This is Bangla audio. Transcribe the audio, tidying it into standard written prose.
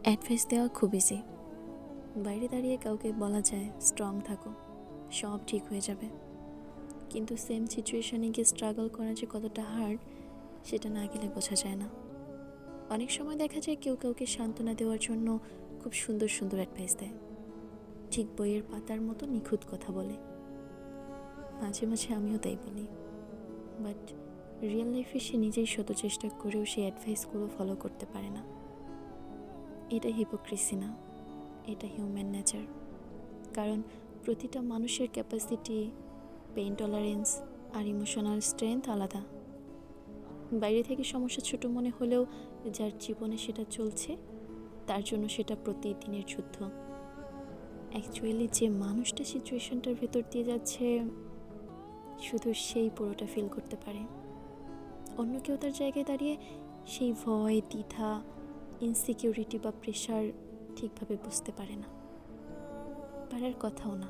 অ্যাডভাইস দেওয়া খুব ইজি। বাইরে দাঁড়িয়ে কাউকে বলা যায় স্ট্রং থাকো, সব ঠিক হয়ে যাবে। কিন্তু সেম সিচুয়েশনে গিয়ে স্ট্রাগল করা যে কতটা হার্ড, সেটা না গেলে বোঝা যায় না। অনেক সময় দেখা যায় কেউ কাউকে সান্ত্বনা দেওয়ার জন্য খুব সুন্দর সুন্দর অ্যাডভাইস দেয়, ঠিক বইয়ের পাতার মতো নিখুঁত কথা বলে। মাঝে মাঝে আমিও তাই বলি, বাট রিয়েল লাইফে সে নিজেই শত চেষ্টা করেও সেই অ্যাডভাইসগুলো ফলো করতে পারে না। এটা হিপোক্রিসি না, এটা হিউম্যান নেচার। কারণ প্রতিটা মানুষের ক্যাপাসিটি, পেইন টলারেন্স আর ইমোশনাল স্ট্রেংথ আলাদা। বাইরে থেকে সমস্যা ছোট মনে হলেও যার জীবনে সেটা চলছে, তার জন্য সেটা প্রতিদিনের যুদ্ধ। অ্যাকচুয়ালি যে মানুষটা সিচুয়েশনটার ভেতর দিয়ে যাচ্ছে, শুধু সেই পুরোটা ফিল করতে পারে। অন্য কেউ তার জায়গায় দাঁড়িয়ে সেই ভয়, দ্বিধা, ইনসিকিউরিটি বা প্রেশার ঠিকভাবে বুঝতে পারে না, পারার কথাও না।